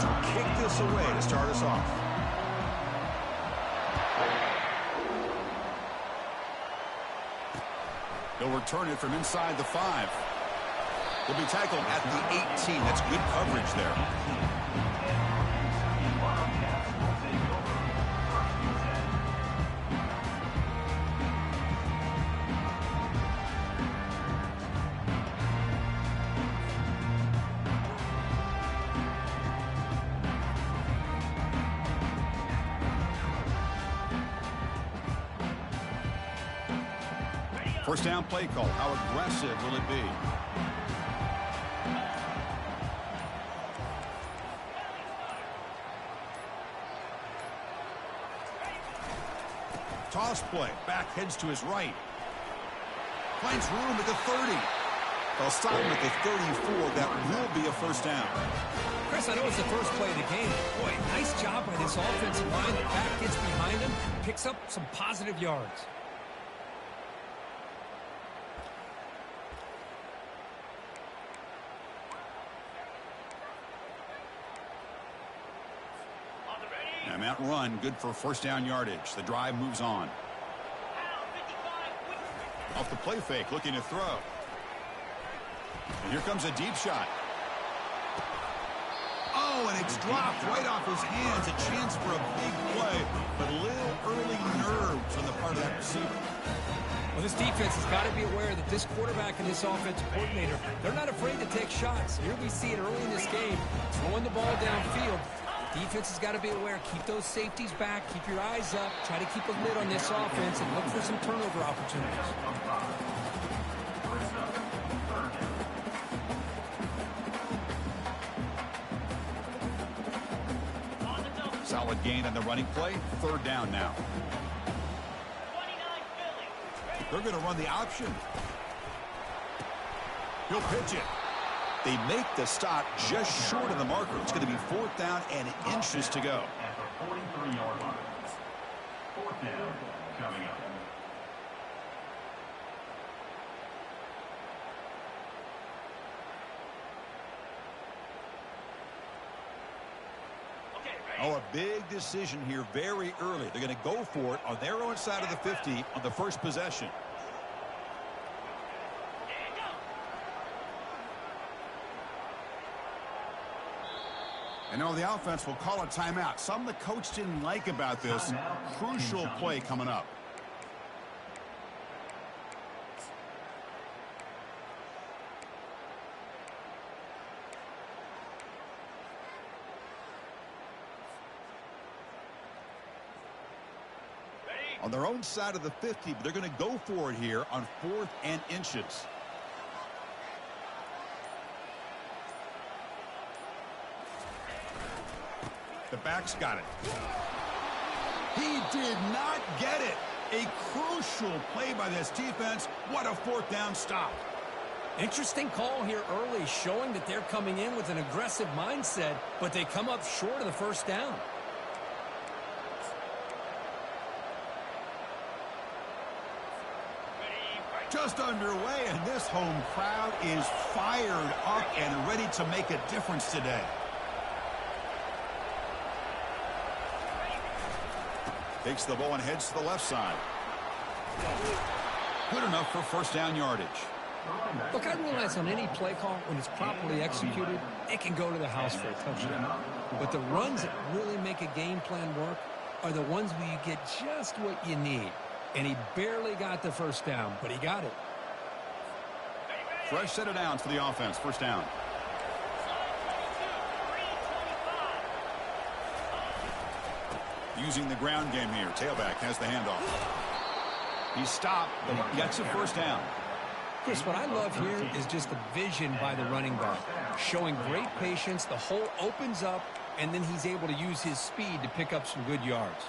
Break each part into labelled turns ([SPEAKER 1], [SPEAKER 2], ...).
[SPEAKER 1] defense will kick this away to start us off. He'll return it from inside the 5. He'll be tackled at the 18. That's good coverage there. First down play call. How aggressive will it be? Toss play. Back heads to his right. Finds room at the 30. They'll stop him at the 34. That will be a first down.
[SPEAKER 2] Chris, I know it's the first play of the game. Boy, nice job by this offensive line. The back gets behind him, picks up some positive yards. Time out run, good for first down yardage. The drive moves on. Off the play fake, looking to throw. And here comes a deep shot. Oh, and it's dropped right off his hands. A chance for a big play, but a little early nerves on the part of that receiver. Well, this defense has got to be aware that this quarterback and this offensive coordinator, they're not afraid to take shots. Here we see it early in this game, throwing the ball downfield. Defense has got to be aware. Keep those safeties back. Keep your eyes up. Try to keep a lid on this offense and look for some turnover opportunities. Solid gain on the running play. Third down now. They're going to run the option. He'll pitch it. They make the stop just short of the marker. It's going to be fourth down and inches to go.
[SPEAKER 3] At the 43-yard line. Fourth down coming up.
[SPEAKER 1] Oh, a big decision here very early. They're going to go for it on their own side of the 50 on the first possession. And now the offense will call a timeout. Something the coach didn't like about this. Crucial play coming up. On their own side of the 50, but they're going to go for it here on 4th and inches. The back's got it. He did not get it. A crucial play by this defense. What a fourth down stop.
[SPEAKER 2] Interesting call here early, showing that they're coming in with an aggressive mindset, but they come up short of the first down.
[SPEAKER 1] Just underway, and this home crowd is fired up and ready to make a difference today. Takes the ball and heads to the left side. Good enough for first down yardage.
[SPEAKER 2] Look, I realize on any play call, when it's properly executed, it can go to the house for a touchdown. But the runs that really make a game plan work are the ones where you get just what you need. And he barely got the first down, but he got it.
[SPEAKER 1] Fresh set of downs for the offense. First down. Using the ground game here. Tailback has the handoff. He's stopped, but he gets a first down.
[SPEAKER 2] Chris, what I love here is just the vision by the running back. Showing great patience. The hole opens up, and then he's able to use his speed to pick up some good yards.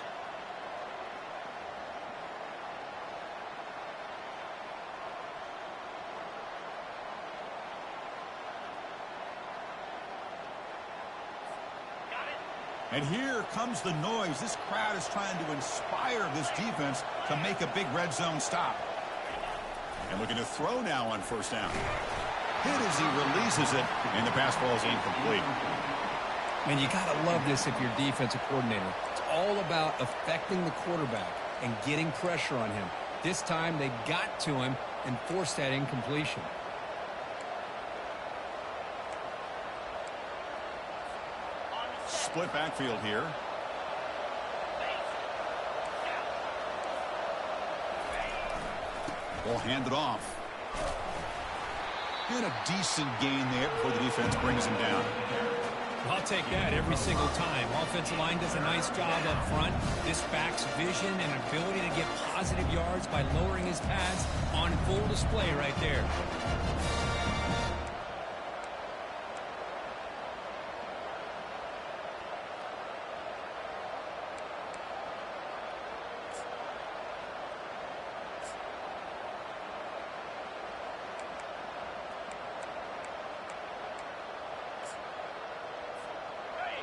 [SPEAKER 1] And here comes the noise. This crowd is trying to inspire this defense to make a big red zone stop. And looking to throw now on first down. Hit as he releases it, and the pass ball is incomplete.
[SPEAKER 2] And you got to love this if you're a defensive coordinator. It's all about affecting the quarterback and getting pressure on him. This time they got to him and forced that incompletion.
[SPEAKER 1] Split backfield here. Ball handed off. And a decent gain there before the defense brings him down.
[SPEAKER 2] I'll take that every single time. Offensive line does a nice job up front. This back's vision and ability to get positive yards by lowering his pads on full display right there.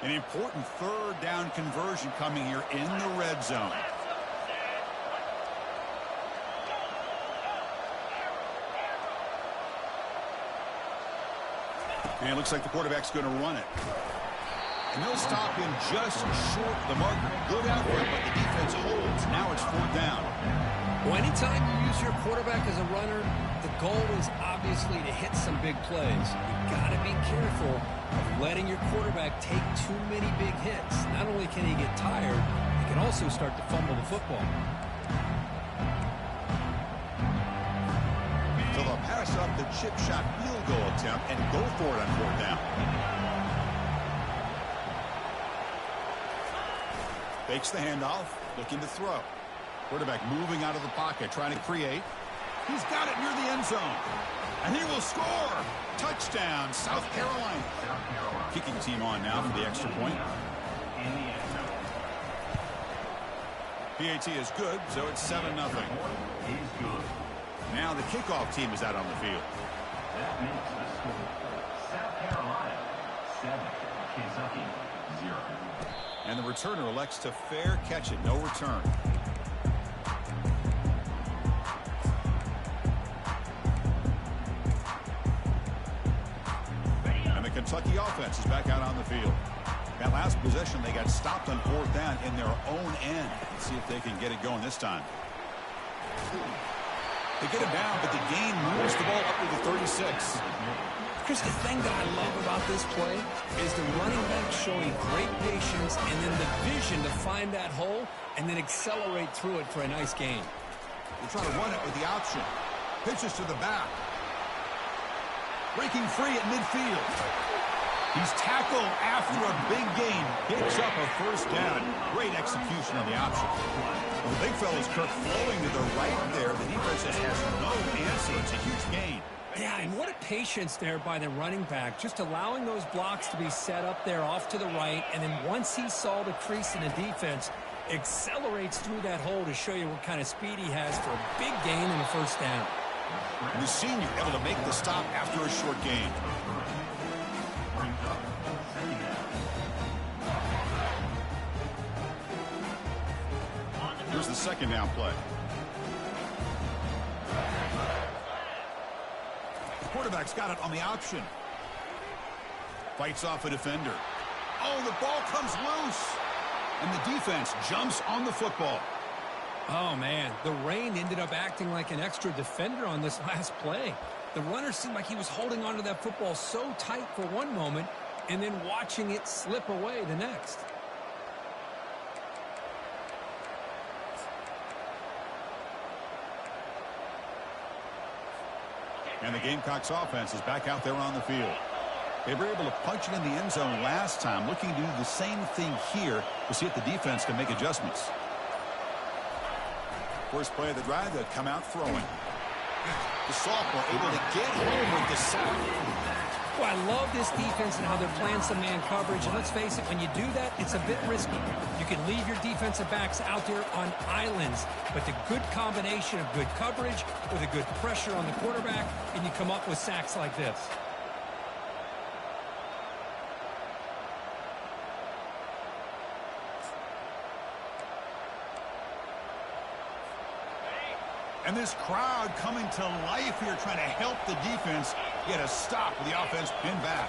[SPEAKER 1] An important third down conversion coming here in the red zone. And it looks like the quarterback's going to run it. And they'll stop him just short of the marker. Good effort, but the defense holds. Now it's fourth down.
[SPEAKER 2] Well, anytime you use your quarterback as a runner, the goal is obviously to hit some big plays. You got to be careful of letting your quarterback take too many big hits. Not only can he get tired, he can also start to fumble the football.
[SPEAKER 1] So they'll pass up the chip shot field goal attempt and go for it on fourth down. Fakes the handoff, looking to throw. Quarterback moving out of the pocket, trying to create. He's got it near the end zone. And he will score. Touchdown, South Carolina. Kicking team on now for the extra point. PAT is good, so it's 7-0. Now the kickoff team is out on the field.
[SPEAKER 3] That makes the score South Carolina 7, Kentucky 0.
[SPEAKER 1] And the returner elects to fair catch it. No return. And the Kentucky offense is back out on the field. That last possession, they got stopped on fourth down in their own end. Let's see if they can get it going this time. They get it down, but the gain moves the ball up to the 36.
[SPEAKER 2] Chris, the thing that I love about this play is the running back showing great patience and then the vision to find that hole and then accelerate through it for a nice gain.
[SPEAKER 1] They try to run it with the option. Pitches to the back. Breaking free at midfield. He's tackled after a big gain. Picks up a first down. Great execution on the option. Well, the big fella's Kirk flowing to the right there. The defense just has no answer. It's a huge gain.
[SPEAKER 2] Yeah, and what a patience there by the running back, just allowing those blocks to be set up there off to the right, and then once he saw the crease in the defense, accelerates through that hole to show you what kind of speed he has for a big gain in the first down.
[SPEAKER 1] The senior able to make the stop after a short gain. Here's the second down play. The quarterback's got it on the option. Fights off a defender. Oh, the ball comes loose. And the defense jumps on the football.
[SPEAKER 2] Oh, man, the rain ended up acting like an extra defender on this last play. The runner seemed like he was holding onto that football so tight for one moment and then watching it slip away the next.
[SPEAKER 1] And the Gamecocks offense is back out there on the field. They were able to punch it in the end zone last time, looking to do the same thing here to see if the defense can make adjustments. First play of the drive, they'll come out throwing. The sophomore able to get home with the sack.
[SPEAKER 2] Well, I love this defense and how they're playing some man coverage. And let's face it, when you do that, it's a bit risky. You can leave your defensive backs out there on islands. But the good combination of good coverage with a good pressure on the quarterback, and you come up with sacks like this.
[SPEAKER 1] And this crowd coming to life here, trying to help the defense get a stop with the offense pinned back.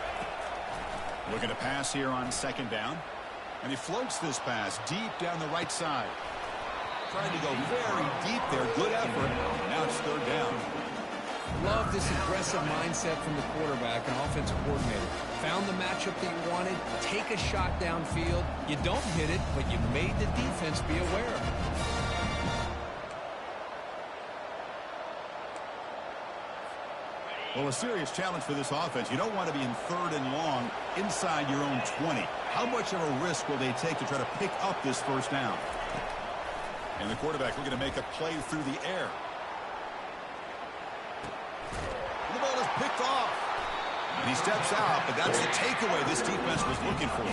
[SPEAKER 1] Looking to pass here on second down. And he floats this pass deep down the right side. Trying to go very deep there. Good effort. Now it's third down.
[SPEAKER 2] Love this aggressive mindset from the quarterback and offensive coordinator. Found the matchup that you wanted. Take a shot downfield. You don't hit it, but you made the defense be aware of it.
[SPEAKER 1] Well, a serious challenge for this offense. You don't want to be in third and long inside your own 20. How much of a risk will they take to try to pick up this first down? And the quarterback looking to make a play through the air. And the ball is picked off. And he steps out, but that's the takeaway this defense was looking for.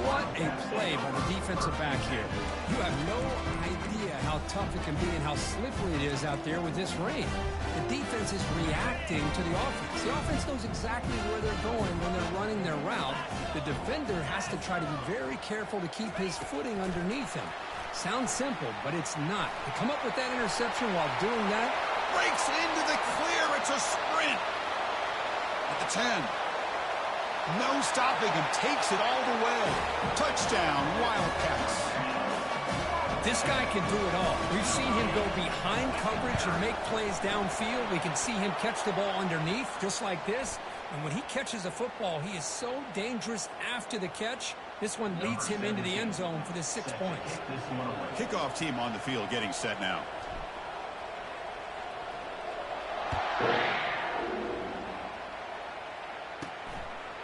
[SPEAKER 2] What a play by the defensive back here. You have no idea how tough it can be and how slippery it is out there with this rain. The defense is reacting to the offense. The offense knows exactly where they're going when they're running their route. The defender has to try to be very careful to keep his footing underneath him. Sounds simple, but it's not. To come up with that interception while doing that.
[SPEAKER 1] Breaks into the clear. It's a sprint. At the 10. No stopping him. Takes it all the way. Touchdown, Wildcats.
[SPEAKER 2] This guy can do it all. We've seen him go behind coverage and make plays downfield. We can see him catch the ball underneath, just like this. And when he catches a football, he is so dangerous after the catch. This one leads him into the end zone for the 6 points.
[SPEAKER 1] Kickoff team on the field getting set now.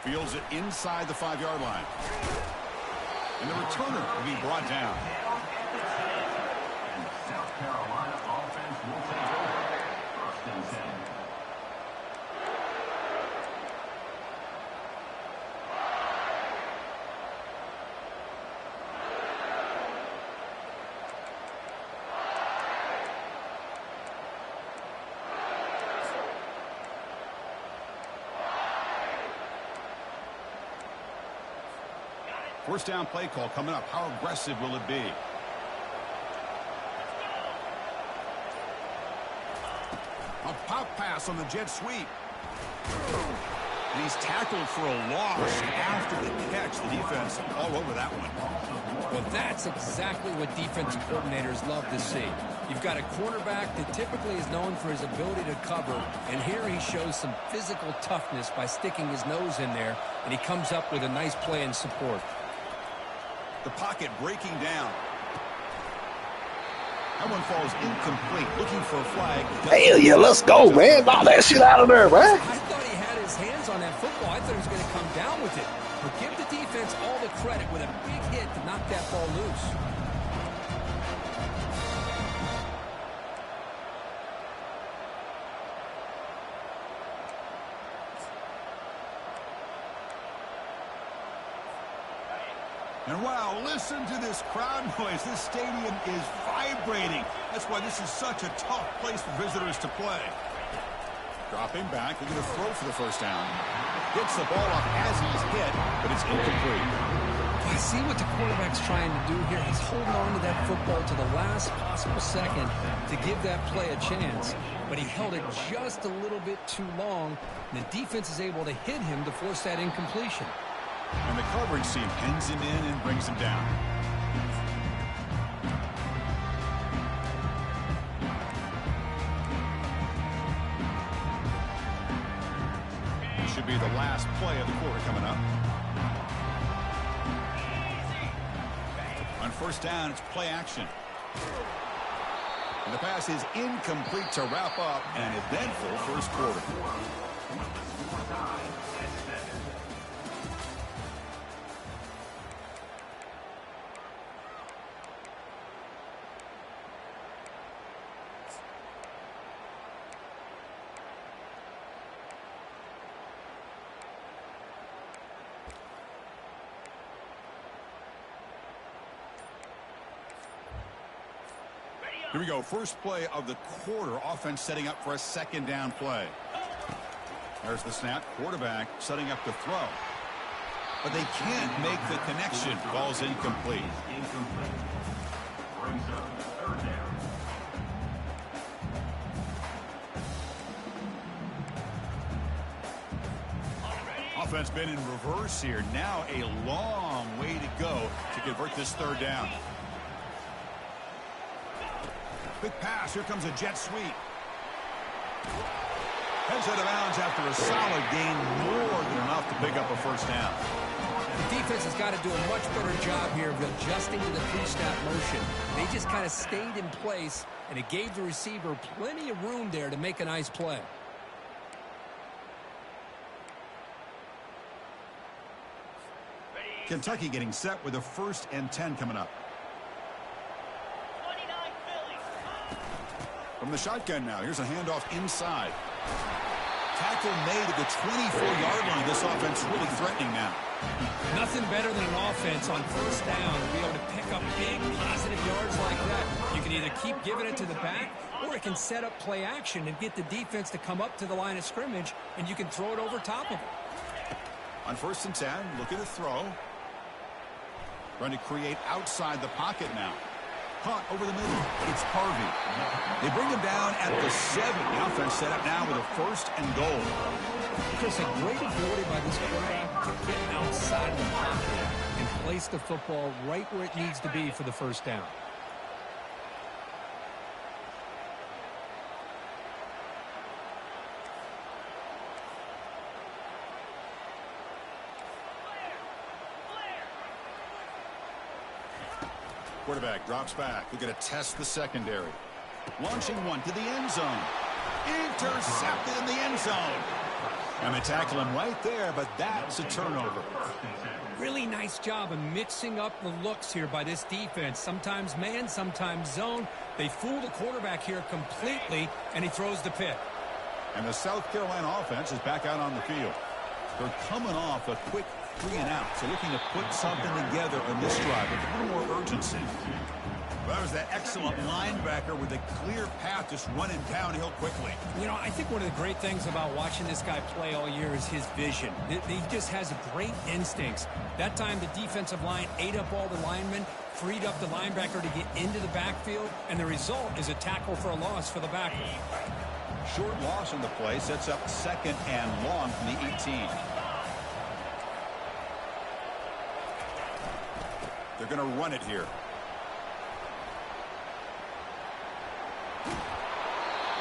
[SPEAKER 1] Fields it inside the 5-yard line. And the returner will be brought down.
[SPEAKER 3] South Carolina offense will take over. 1st and 10.
[SPEAKER 1] First down play call coming up. How aggressive will it be? A pop pass on the jet sweep. And he's tackled for a loss after the catch. The defense all over that one.
[SPEAKER 2] Well, that's exactly what defensive coordinators love to see. You've got a quarterback that typically is known for his ability to cover, and here he shows some physical toughness by sticking his nose in there, and he comes up with a nice play in support.
[SPEAKER 1] The pocket breaking down. That one falls incomplete. Looking for a flag.
[SPEAKER 4] Hell yeah, let's go, man. Knock that shit out of there, man.
[SPEAKER 2] I thought he had his hands on that football. I thought he was going to come down with it. But give the defense all the credit with a big hit to knock that ball loose.
[SPEAKER 1] And wow, listen to this crowd noise. This stadium is vibrating. That's why this is such a tough place for visitors to play. Dropping back, they're going to throw for the first down. Gets the ball off as he's hit, but it's incomplete.
[SPEAKER 2] I see what the quarterback's trying to do here. He's holding on to that football to the last possible second to give that play a chance. But he held it just a little bit too long. And the defense is able to hit him to force that incompletion.
[SPEAKER 1] And the coverage team pins him in and brings him down. This should be the last play of the quarter coming up. On first down, it's play action. And the pass is incomplete to wrap up an eventful first quarter. Here we go. First play of the quarter. Offense setting up for a second down play. There's the snap. Quarterback setting up to throw. But they can't make the connection. Ball's incomplete.
[SPEAKER 3] Brings up 3rd down.
[SPEAKER 1] offense been in reverse here. Now a long way to go to convert this third down. Quick pass. Here comes a jet sweep. Heads out of bounds after a solid gain, more than enough to pick up a first down.
[SPEAKER 2] The defense has got to do a much better job here of adjusting to the pre-snap motion. They just kind of stayed in place, and it gave the receiver plenty of room there to make a nice play.
[SPEAKER 1] Kentucky getting set with a 1st and 10 coming up. From the shotgun now, here's a handoff inside. Tackle made at the 24-yard line. This offense really threatening now.
[SPEAKER 2] Nothing better than an offense on first down to be able to pick up big positive yards like that. You can either keep giving it to the back, or it can set up play action and get the defense to come up to the line of scrimmage, and you can throw it over top of it.
[SPEAKER 1] On 1st and 10, look at the throw. Trying to create outside the pocket now. Caught over the middle. It's Harvey. They bring him down at the 7. The offense set up now with a 1st and goal.
[SPEAKER 2] Chris, a great ability by this quarterback to get outside of the pocket and place the football right where it needs to be for the first down.
[SPEAKER 1] Quarterback drops back. We're going to test the secondary. Launching one to the end zone. Intercepted in the end zone. And they tackle him right there, but that's a turnover.
[SPEAKER 2] Really nice job of mixing up the looks here by this defense. Sometimes man, sometimes zone. They fool the quarterback here completely, and he throws the pick.
[SPEAKER 1] And the South Carolina offense is back out on the field. They're coming off a quick 3 and out, so looking to put something together on this drive with a little more urgency. That was that excellent linebacker with a clear path just running downhill quickly.
[SPEAKER 2] You know, I think one of the great things about watching this guy play all year is his vision. He just has great instincts. That time the defensive line ate up all the linemen, freed up the linebacker to get into the backfield, and the result is a tackle for a loss for the backer.
[SPEAKER 1] Short loss in the play sets up 2nd and long from the 18. They're going to run it here.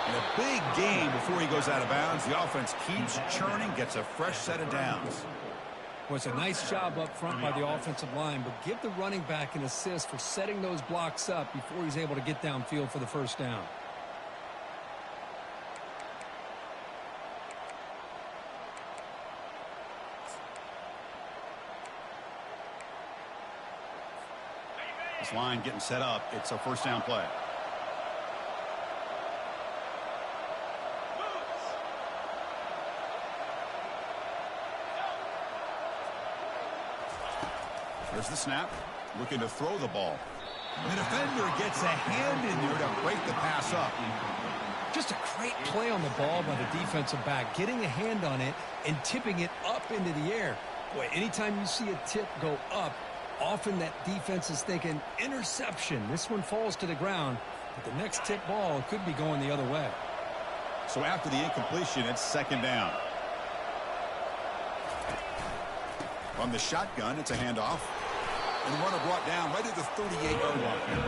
[SPEAKER 1] And a big gain before he goes out of bounds. The offense keeps churning, gets a fresh set of downs.
[SPEAKER 2] Well, it's a nice job up front by the offensive line, but give the running back an assist for setting those blocks up before he's able to get downfield for the first down.
[SPEAKER 1] This line getting set up. It's a first down play. There's the snap. Looking to throw the ball. The defender gets a hand in there to break the pass up.
[SPEAKER 2] Just a great play on the ball by the defensive back, getting a hand on it and tipping it up into the air. Boy, anytime you see a tip go up, often that defense is thinking interception. This one falls to the ground, but the next tip ball could be going the other way.
[SPEAKER 1] So after the incompletion, it's 2nd down. From the shotgun, it's a handoff. And the runner brought down right at the 38-yard line.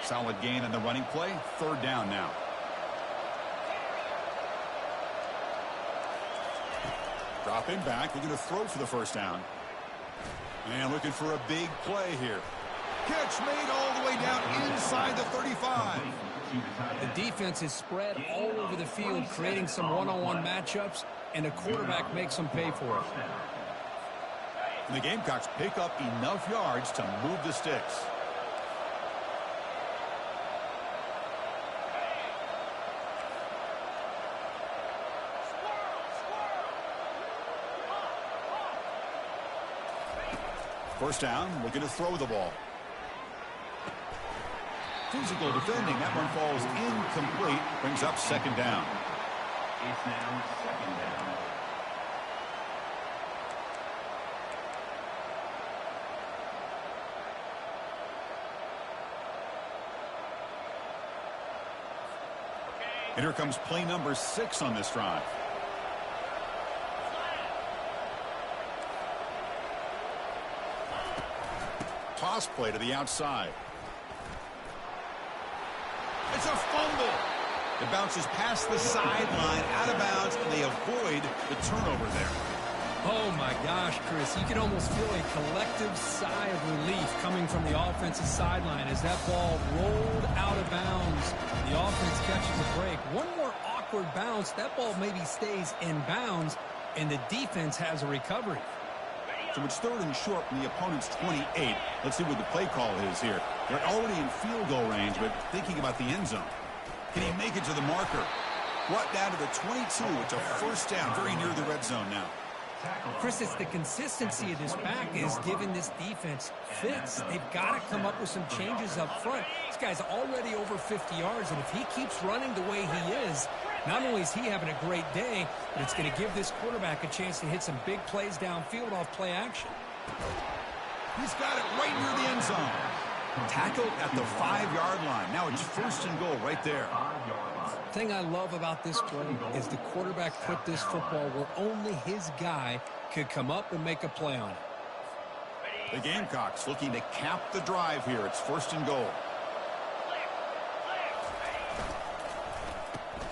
[SPEAKER 1] Solid gain on the running play. 3rd down now. Dropping back. Looking to throw for the first down. And looking for a big play here. Catch made all the way down inside the 35.
[SPEAKER 2] The defense is spread all over the field, creating some one-on-one matchups, and the quarterback makes them pay for it.
[SPEAKER 1] And the Gamecocks pick up enough yards to move the sticks. First down, looking to throw the ball. Physical defending. That one falls incomplete. Brings up 2nd down.
[SPEAKER 3] It's now second down.
[SPEAKER 1] And here comes play number 6 on this drive. Toss play to the outside. It's a fumble. It bounces past the sideline, out of bounds, and they avoid the turnover there.
[SPEAKER 2] Oh, my gosh, Chris. You can almost feel a collective sigh of relief coming from the offensive sideline as that ball rolled out of bounds. The offense catches a break. One more awkward bounce. That ball maybe stays in bounds, and the defense has a recovery.
[SPEAKER 1] So it's 3rd and short from the opponent's 28. Let's see what the play call is here. They're already in field goal range, but thinking about the end zone. Can he make it to the marker? Brought down to the 22. It's a first down, very near the red zone now.
[SPEAKER 2] Chris, it's the consistency of this back is giving this defense fits. They've got to come up with some changes up front. This guy's already over 50 yards, and if he keeps running the way he is, not only is he having a great day, but it's going to give this quarterback a chance to hit some big plays downfield off play action.
[SPEAKER 1] He's got it right near the end zone. Tackled at the 5-yard line. Now it's 1st and goal right there.
[SPEAKER 2] The thing I love about this play is the quarterback put this football where only his guy could come up and make a play on it.
[SPEAKER 1] The Gamecocks looking to cap the drive here. It's 1st and goal.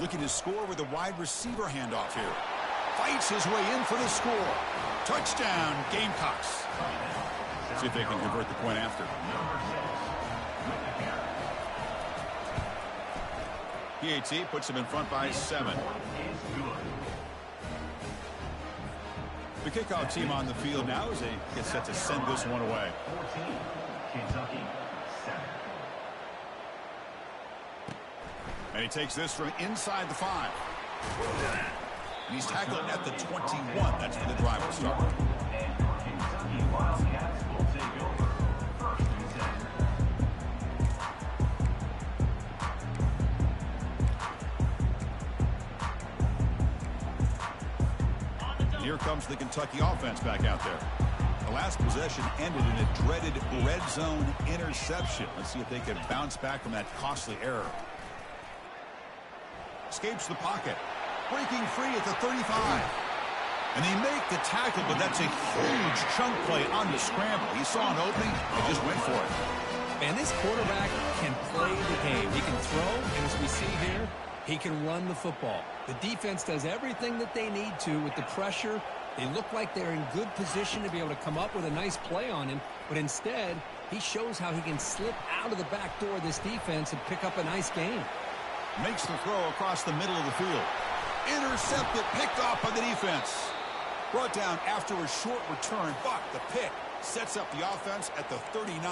[SPEAKER 1] Looking to score with a wide receiver handoff here. Fights his way in for the score. Touchdown, Gamecocks. See if they can convert the point after. PAT puts him in front by 7. The kickoff team on the field now as they get set to send this one away.
[SPEAKER 3] 14, Kentucky, 7.
[SPEAKER 1] And he takes this from inside the 5. And he's tackled at the 21. That's where the drive will start.
[SPEAKER 3] And your Kentucky Wildcats will take over 1st and 10.
[SPEAKER 1] Here comes the Kentucky offense back out there. The last possession ended in a dreaded red zone interception. Let's see if they can bounce back from that costly error. Escapes the pocket. Breaking free at the 35. And they make the tackle, but that's a huge chunk play on the scramble. He saw an opening and just went for it.
[SPEAKER 2] Man, this quarterback can play the game. He can throw, and as we see here, he can run the football. The defense does everything that they need to with the pressure. They look like they're in good position to be able to come up with a nice play on him, but instead, he shows how he can slip out of the back door of this defense and pick up a nice gain.
[SPEAKER 1] Makes the throw across the middle of the field. Intercepted, picked off by the defense. Brought down after a short return, but the pick sets up the offense at the 39.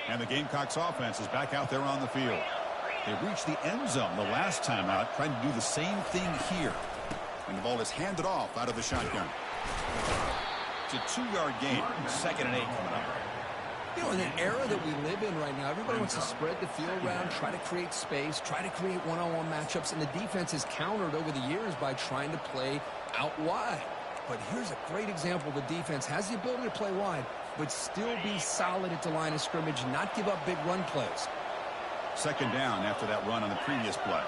[SPEAKER 1] And the Gamecocks offense is back out there on the field. They reached the end zone the last time out, trying to do the same thing here. And the ball is handed off out of the shotgun. It's a 2-yard gain. 2nd and 8 coming up.
[SPEAKER 2] You know, in an era that we live in right now, everybody wants to spread the field around, try to create space, try to create one-on-one matchups, and the defense is countered over the years by trying to play out wide. But here's a great example. The defense has the ability to play wide, but still be solid at the line of scrimmage, not give up big run plays.
[SPEAKER 1] 2nd down after that run on the previous play.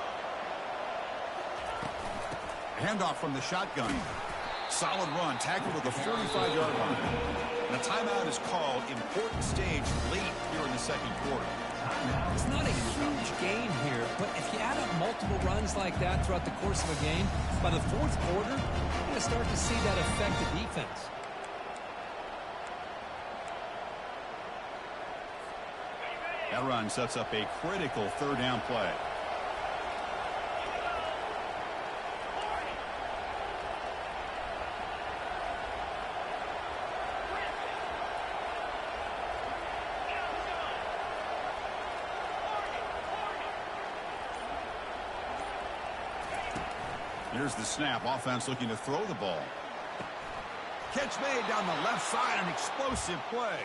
[SPEAKER 1] Handoff from the shotgun. Solid run, tackled at the 45-yard line. And a timeout is called. Important stage late here in the 2nd quarter.
[SPEAKER 2] It's not a huge gain here, but if you add up multiple runs like that throughout the course of a game, by the 4th quarter, you're going to start to see that affect the defense.
[SPEAKER 1] That run sets up a critical 3rd down play. Here's the snap. Offense looking to throw the ball. Catch made down the left side. An explosive play.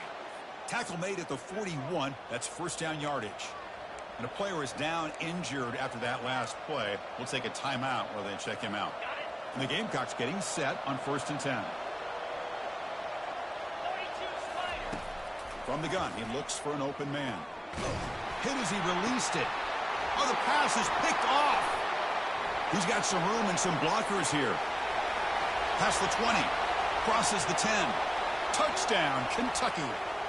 [SPEAKER 1] Tackle made at the 41. That's first down yardage. And a player is down injured after that last play. We'll take a timeout while they check him out. And the Gamecocks getting set on 1st and 10. From the gun, he looks for an open man. Hit as he released it. Oh, the pass is picked off. He's got some room and some blockers here. Past the 20. Crosses the 10. Touchdown, Kentucky.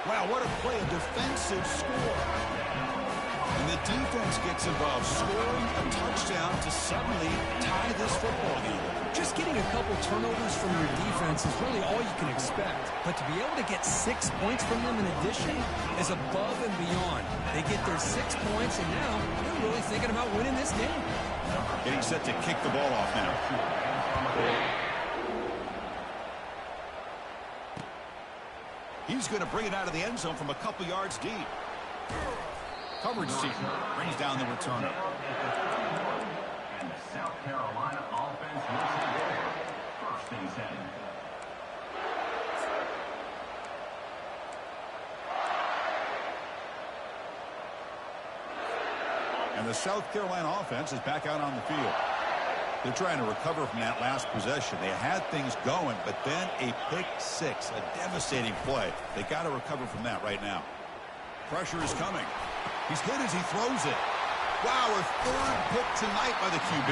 [SPEAKER 1] Wow, what a play, a defensive score. And the defense gets involved, scoring a touchdown to suddenly tie this football game.
[SPEAKER 2] Just getting a couple turnovers from your defense is really all you can expect. But to be able to get 6 points from them in addition is above and beyond. They get their 6 points, and now they're really thinking about winning this game.
[SPEAKER 1] Getting set to kick the ball off now. He's going to bring it out of the end zone from a couple yards deep. Coverage team brings down the returner.
[SPEAKER 3] And the South Carolina offense will take over. 1st and 10.
[SPEAKER 1] And the South Carolina offense is back out on the field. They're trying to recover from that last possession. They had things going, but then a pick six, a devastating play. They got to recover from that right now. Pressure is coming. He's hit as he throws it. Wow, a 3rd pick tonight by the QB.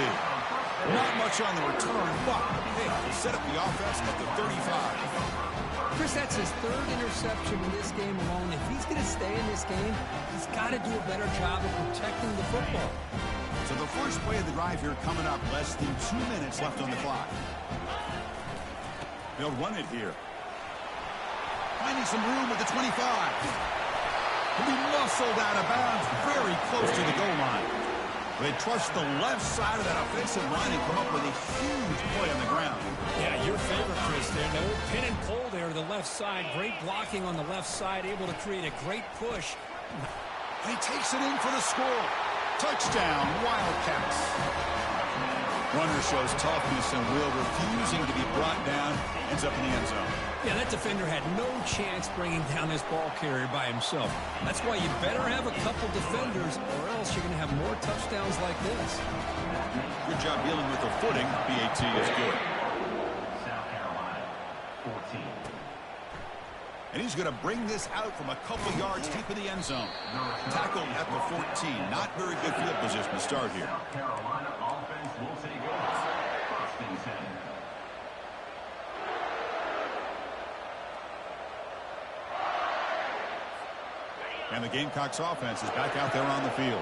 [SPEAKER 1] Not much on the return, but hey, they set up the offense at the 35.
[SPEAKER 2] Chris, that's his 3rd interception in this game alone. If he's going to stay in this game, he's got to do a better job of protecting the football.
[SPEAKER 1] So the first play of the drive here coming up, less than 2 minutes left on the clock. They'll run it here. Finding some room at the 25. He'll be muscled out of bounds very close to the goal line. They trust the left side of that offensive line and come up with a huge play on the ground.
[SPEAKER 2] Yeah, your favorite, Chris, there. No pin and pull there, the left side. Great blocking on the left side, able to create a great push.
[SPEAKER 1] And he takes it in for the score. Touchdown, Wildcats. Runner shows toughness and will, refusing to be brought down, ends up in the end zone.
[SPEAKER 2] Yeah, that defender had no chance bringing down this ball carrier by himself. That's why you better have a couple defenders, or else you're going to have more touchdowns like this.
[SPEAKER 1] Good job dealing with the footing. BAT is good.
[SPEAKER 3] South Carolina, 14.
[SPEAKER 1] And he's going to bring this out from a couple yards deep in the end zone. Tackled at the 14. Not very good field position to start here.
[SPEAKER 3] South Carolina offense will take over. 1st and 10.
[SPEAKER 1] And the Gamecocks offense is back out there on the field.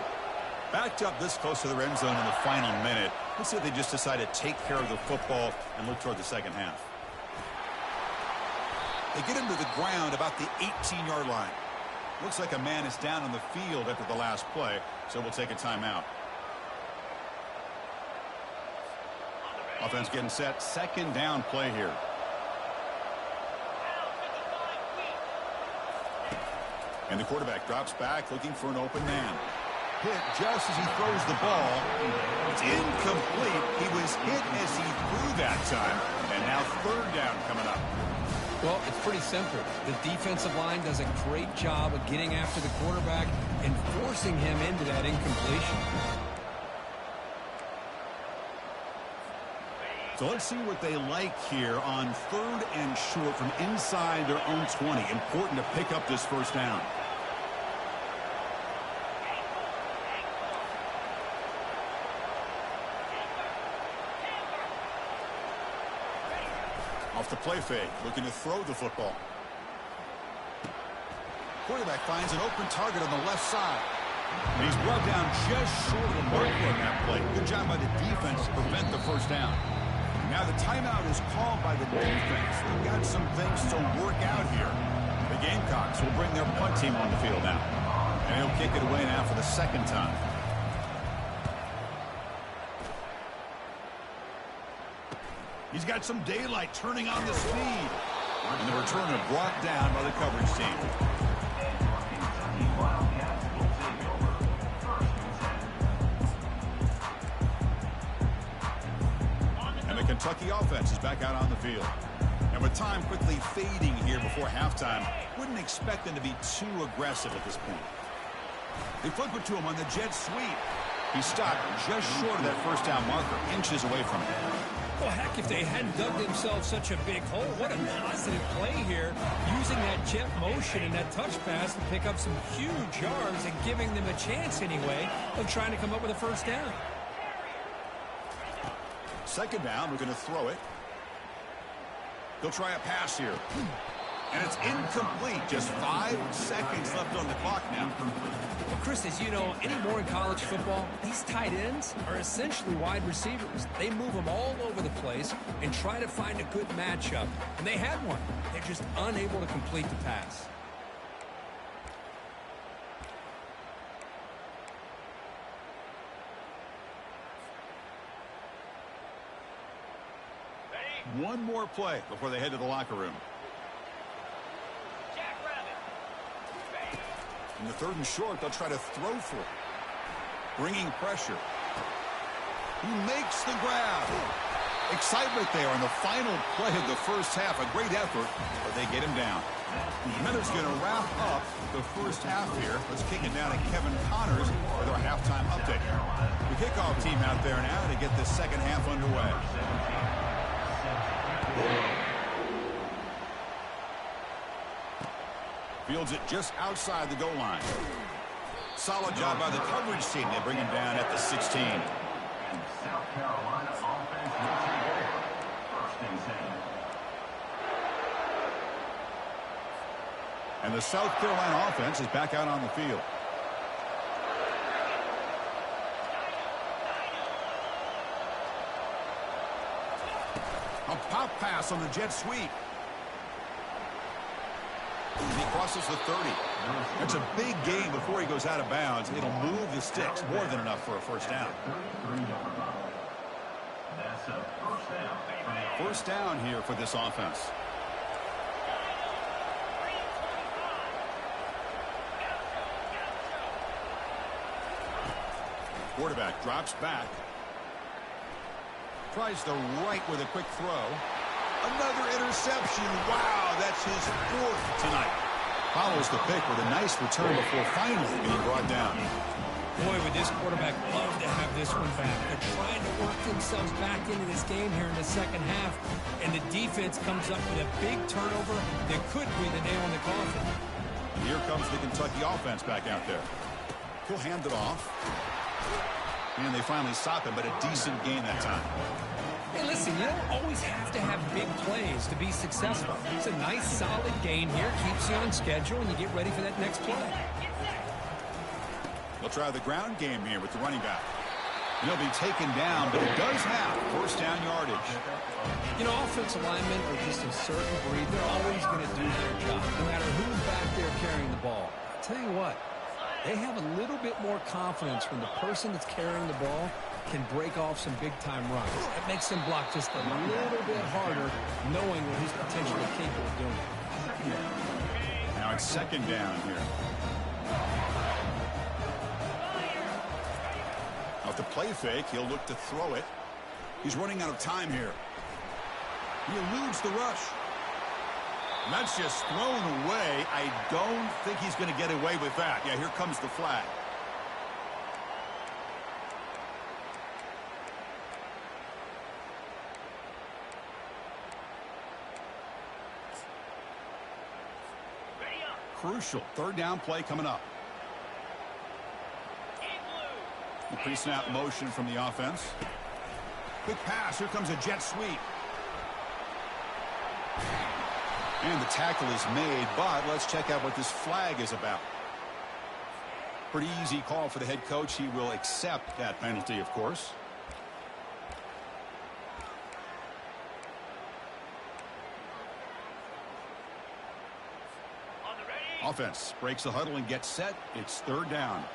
[SPEAKER 1] Backed up this close to the end zone in the final minute. Let's see if they just decide to take care of the football and look toward the second half. They get him to the ground about the 18-yard line. Looks like a man is down on the field after the last play, so we'll take a timeout. Offense getting set. 2nd down play here. And the quarterback drops back looking for an open man. Hit just as he throws the ball. It's incomplete. He was hit as he threw that time. And now 3rd down coming up.
[SPEAKER 2] Well, it's pretty simple. The defensive line does a great job of getting after the quarterback and forcing him into that incompletion.
[SPEAKER 1] So let's see what they like here on 3rd and short from inside their own 20. Important to pick up this 1st down. Off the play fake, looking to throw the football. Quarterback finds an open target on the left side. And he's brought down just short of the marker on that play. Good job by the defense to prevent the 1st down. Now the timeout is called by the defense. They've got some things to work out here. The Gamecocks will bring their punt team on the field now. And he'll kick it away now for the 2nd time. He's got some daylight turning on the speed. And the returner brought down by the coverage team. Kentucky offense is back out on the field. And with time quickly fading here before halftime, wouldn't expect them to be too aggressive at this point. They flip it to him on the jet sweep. He stopped just short of that first down marker, inches away from it.
[SPEAKER 2] Well, heck, if they hadn't dug themselves such a big hole, what a positive play here, using that jet motion and that touch pass to pick up some huge yards and giving them a chance anyway of trying to come up with a first down.
[SPEAKER 1] Second down, we're going to throw it. He'll try a pass here. And it's incomplete. Just 5 seconds left on the clock now.
[SPEAKER 2] Well, Chris, as you know, anymore in college football, these tight ends are essentially wide receivers. They move them all over the place and try to find a good matchup. And they had one. They're just unable to complete the pass.
[SPEAKER 1] One more play before they head to the locker room. In the 3rd and short, they'll try to throw for it. Bringing pressure. He makes the grab. Excitement there on the final play of the first half. A great effort, but they get him down. Miller's going to wrap up the first half here. Let's kick it down to Kevin Connors with our halftime update. The kickoff team out there now to get the second half underway. Fields it just outside the goal line. Solid job by the coverage team. They bring him down at the 16.
[SPEAKER 3] And South Carolina offense makes it there. 1st and 10.
[SPEAKER 1] And the South Carolina offense is back out on the field. A pop pass on the jet sweep. He crosses the 30. That's a big gain before he goes out of bounds. It'll move the sticks more than enough for a first down.
[SPEAKER 3] That's a first down.
[SPEAKER 1] First down here for this offense. Quarterback drops back. Tries the right with a quick throw. Another interception. Wow, that's his 4th tonight. Follows the pick with a nice return before finally being brought down.
[SPEAKER 2] Boy, would this quarterback love to have this one back. They're trying to work themselves back into this game here in the second half, and the defense comes up with a big turnover that could be the nail in the coffin.
[SPEAKER 1] And here comes the Kentucky offense back out there. He'll hand it off. And they finally stop him, but a decent gain that time.
[SPEAKER 2] Hey, listen, you don't always have to have big plays to be successful. It's a nice, solid gain here. Keeps you on schedule, and you get ready for that next play.
[SPEAKER 1] They'll try the ground game here with the running back. And he'll be taken down, but it does have first down yardage.
[SPEAKER 2] You know, offensive linemen are just a certain breed. They're always going to do their job, no matter who's back there carrying the ball. I'll tell you what, they have a little bit more confidence when the person that's carrying the ball can break off some big-time runs. It makes him block just a little bit harder, knowing what he's potentially capable of doing.
[SPEAKER 1] Now it's second down here. Off the play fake, he'll look to throw it. He's running out of time here. He eludes the rush. And that's just thrown away. I don't think he's going to get away with that. Yeah, here comes the flag. Crucial third down play coming up. The pre-snap motion from the offense. Quick pass. Here comes a jet sweep. And the tackle is made, but let's check out what this flag is about. Pretty easy call for the head coach. He will accept that penalty, of course. Offense breaks the huddle and gets set. It's third down.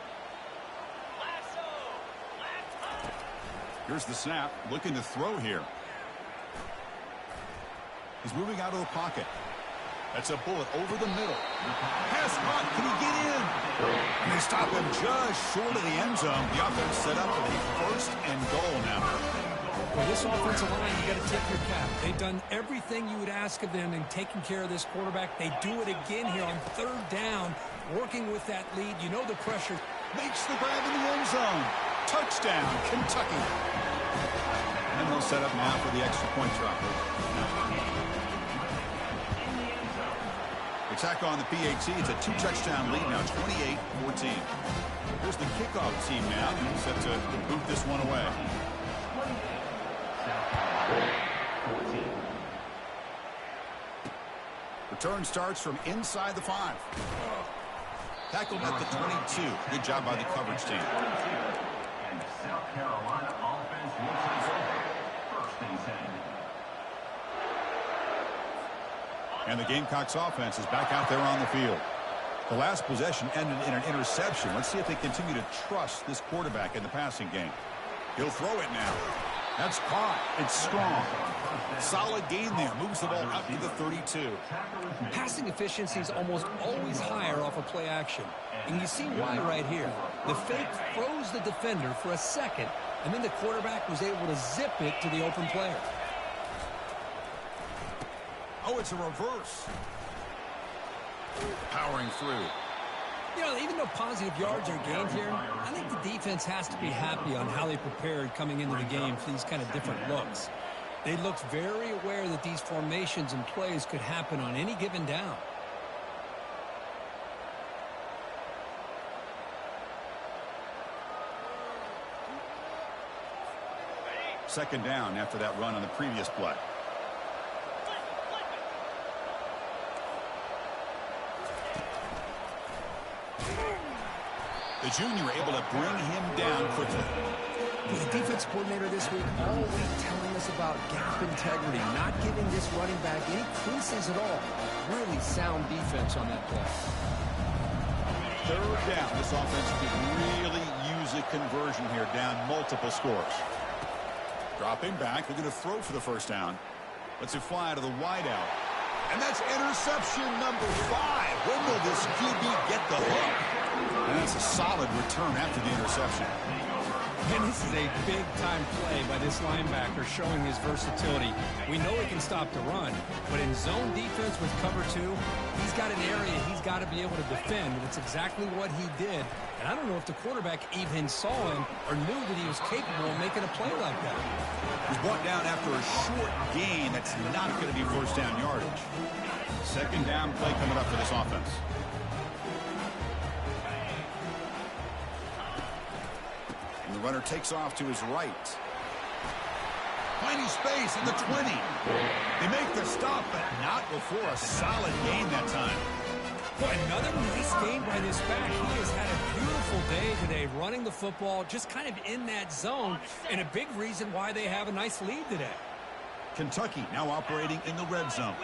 [SPEAKER 1] Here's the snap. Looking to throw here. He's moving out of the pocket. That's a bullet over the middle. Pass caught. Can he get in? And they stop him just short of the end zone. The offense set up for the first and goal now.
[SPEAKER 2] Well, this offensive line, you got to tip your cap. They've done everything you would ask of them in taking care of this quarterback. They do it again here on third down, working with that lead. You know the pressure.
[SPEAKER 1] Makes the grab in the end zone. Touchdown, Kentucky. And they'll set up now for the extra point try. The tack on the PAT. It's a 2-touchdown lead now, 28-14. Here's the kickoff team now. Set to boot this one away. Return starts from inside the 5. Tackled at the 22. Good job by the coverage team.
[SPEAKER 3] And the South Carolina offense looks like first and 10.
[SPEAKER 1] And the Gamecocks offense is back out there on the field. The last possession ended in an interception. Let's see if they continue to trust this quarterback in the passing game. He'll throw it now. That's caught. It's strong. Solid gain there. Moves the ball up to the 32.
[SPEAKER 2] Passing efficiency is almost always higher off of play action. And you see why right here. The fake froze the defender for a second, and then the quarterback was able to zip it to the open player.
[SPEAKER 1] Oh, it's a reverse. Powering through.
[SPEAKER 2] You know, even though positive yards are gained here, I think the defense has to be happy on how they prepared coming into the game for these kind of different looks. They looked very aware that these formations and plays could happen on any given down.
[SPEAKER 1] Second down after that run on the previous play. The junior able to bring him down quickly.
[SPEAKER 2] The defense coordinator this week always telling us about gap integrity, not giving this running back any creases at all. Really sound defense on that play.
[SPEAKER 1] Third down. This offense could really use a conversion here, down multiple scores. Dropping back. They're going to throw for the first down. Lets it fly to the wideout. And that's interception number 5. When will this QB get the hook? And that's a solid return after the interception.
[SPEAKER 2] And this is a big-time play by this linebacker showing his versatility. We know he can stop the run, but in zone defense with cover 2, he's got an area he's got to be able to defend, and it's exactly what he did. And I don't know if the quarterback even saw him or knew that he was capable of making a play like that.
[SPEAKER 1] He's brought down after a short gain. That's not going to be first down yardage. Second down play coming up for this offense. And the runner takes off to his right. Finding space in the 20. They make the stop, but not before a solid gain that time.
[SPEAKER 2] Boy, another nice game by this back. He has had a beautiful day today running the football, just kind of in that zone, and a big reason why they have a nice lead today.
[SPEAKER 1] Kentucky now operating in the red zone.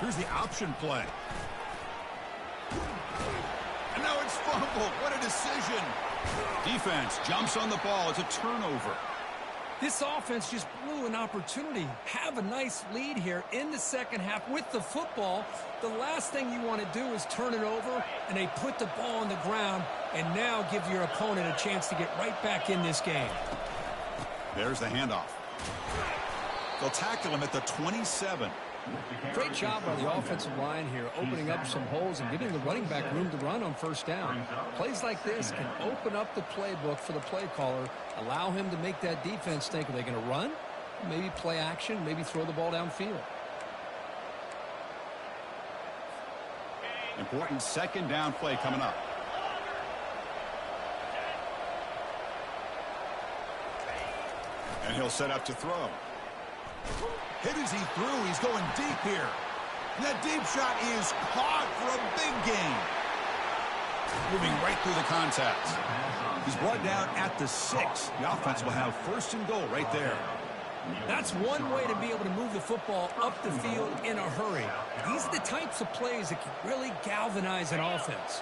[SPEAKER 1] Here's the option play. And now it's fumbled. What a decision. Defense jumps on the ball. It's a turnover.
[SPEAKER 2] This offense just blew an opportunity. Have a nice lead here in the second half with the football. The last thing you want to do is turn it over, and they put the ball on the ground and now give your opponent a chance to get right back in this game.
[SPEAKER 1] There's the handoff. They'll tackle him at the 27.
[SPEAKER 2] Great job by the offensive line here, opening up some holes and giving the running back room to run on first down. Plays like this can open up the playbook for the play caller, allow him to make that defense think, are they going to run? Maybe play action, maybe throw the ball downfield.
[SPEAKER 1] Important second down play coming up. And he'll set up to throw. Hit as he threw. He's going deep here. And that deep shot is caught for a big gain. Moving right through the contact. He's brought down at the 6. The offense will have first and goal right there.
[SPEAKER 2] That's one way to be able to move the football up the field in a hurry. These are the types of plays that can really galvanize an offense.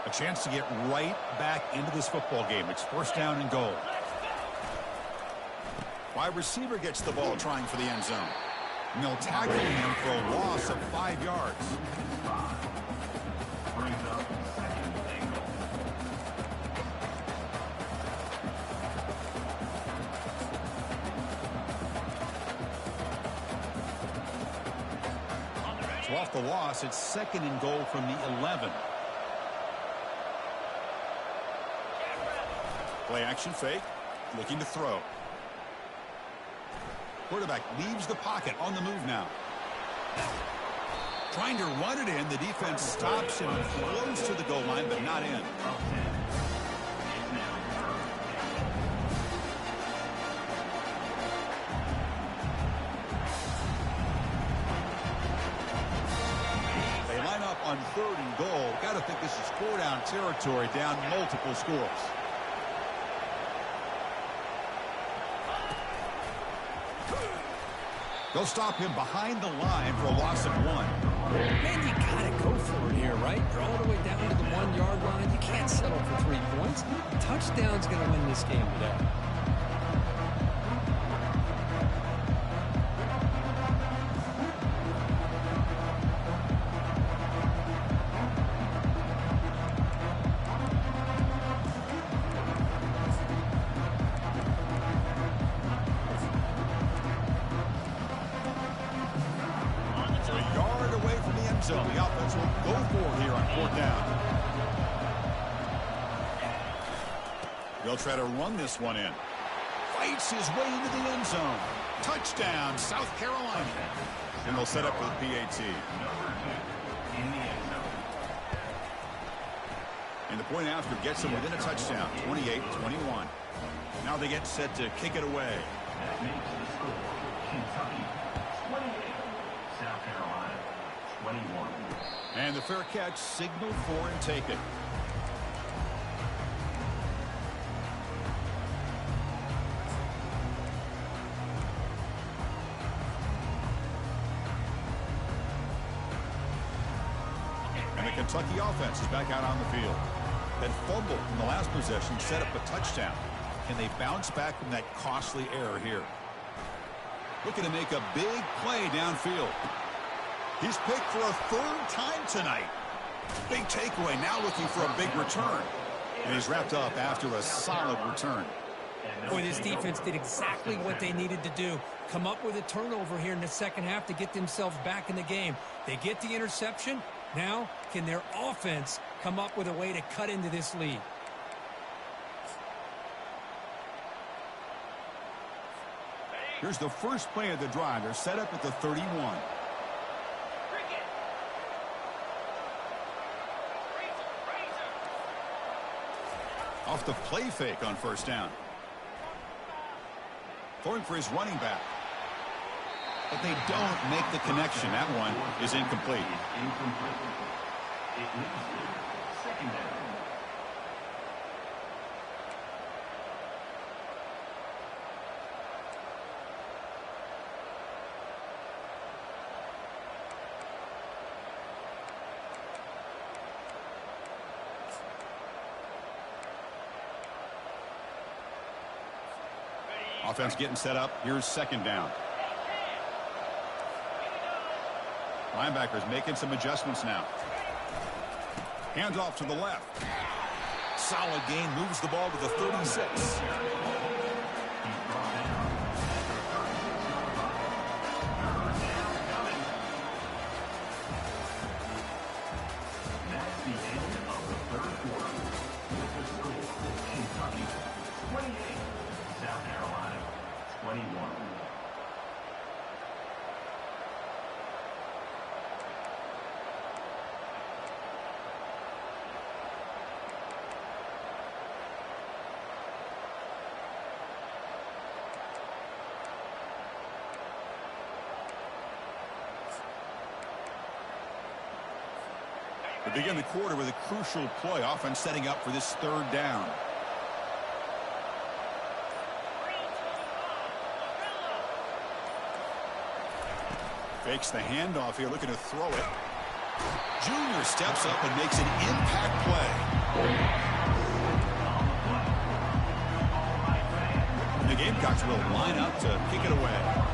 [SPEAKER 1] A chance to get right back into this football game. It's first down and goal. Wide receiver gets the ball trying for the end zone. And they'll tackle him for a loss of 5 yards. the loss. It's 2nd and goal from the 11. Play action fake. Looking to throw. Quarterback leaves the pocket on the move now. Trying to run it in. The defense stops him close to the goal line, but not in. They line up on 3rd and goal. Got to think this is 4-down territory, down multiple scores. They'll stop him behind the line for a loss of 1.
[SPEAKER 2] Man, you got to go for it here, right? You're all the way down to the 1-yard line. You can't settle for 3 points. Touchdown's going to win this game today.
[SPEAKER 1] So the offense will go for it here on 4th down. They'll try to run this one in. Fights his way into the end zone. Touchdown, South Carolina. And they'll set up for the PAT. And the point after gets them within a touchdown, 28-21. Now they get set to kick it away.
[SPEAKER 3] That makes the score Kentucky 28, South Carolina 21.
[SPEAKER 1] And the fair catch signaled for and taken. And the Kentucky offense is back out on the field. That fumble from the last possession set up a touchdown. Can they bounce back from that costly error here? Looking to make a big play downfield. He's picked for a 3rd time tonight. Big takeaway, now looking for a big return. And he's wrapped up after a solid return.
[SPEAKER 2] Boy, this defense did exactly what they needed to do. Come up with a turnover here in the second half to get themselves back in the game. They get the interception. Now, can their offense come up with a way to cut into this lead?
[SPEAKER 1] Here's the first play of the drive. They're set up at the 31. Off the play fake on first down. Throwing for his running back. But they don't make the connection. That one is incomplete.
[SPEAKER 3] It leads to second down.
[SPEAKER 1] Offense getting set up. Here's second down. Linebackers making some adjustments now. Hands off to the left. Solid gain, moves the ball to the 36. They begin the quarter with a crucial play, offense setting up for this third down. Fakes the handoff here, looking to throw it. Junior steps up and makes an impact play. And the Gamecocks will line up to kick it away.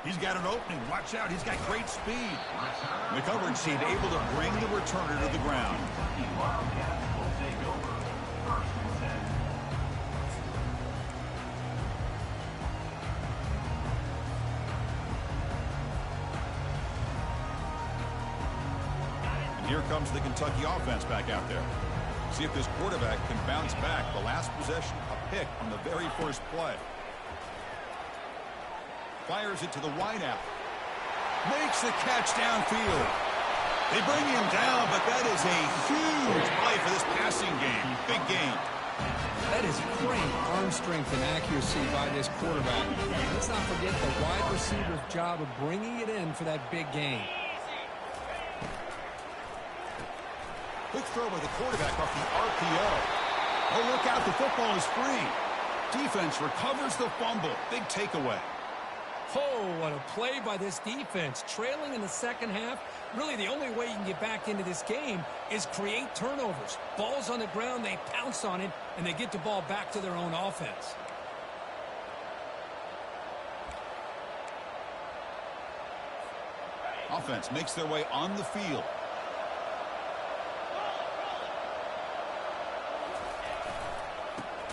[SPEAKER 1] He's got an opening. Watch out. He's got great speed. The coverage team able to bring the returner to the ground. Here comes the Kentucky offense back out there. See if this quarterback can bounce back. The last possession, a pick on the very first play. Fires it to the wideout. Makes the catch downfield. They bring him down, but that is a huge play for this passing game. Big game.
[SPEAKER 2] That is great arm strength and accuracy by this quarterback. Let's not forget the wide receiver's job of bringing it in for that big gain.
[SPEAKER 1] Quick throw by the quarterback off the RPO. Oh, look out. The football is free. Defense recovers the fumble. Big takeaway.
[SPEAKER 2] Oh, what a play by this defense. Trailing in the second half, really the only way you can get back into this game is create turnovers. Ball's on the ground, they pounce on it, and they get the ball back to their own offense.
[SPEAKER 1] Offense makes their way on the field.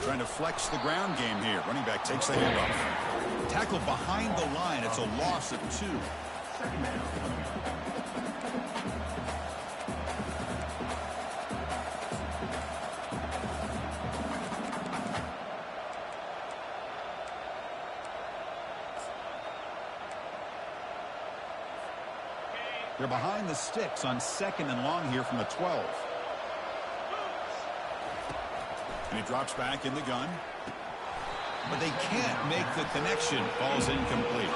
[SPEAKER 1] Trying to flex the ground game here. Running back takes the handoff. Tackle behind the line. It's a loss of 2. They're behind the sticks on 2nd and long here from the 12. And he drops back in the gun. But they can't make the connection. Ball's incomplete.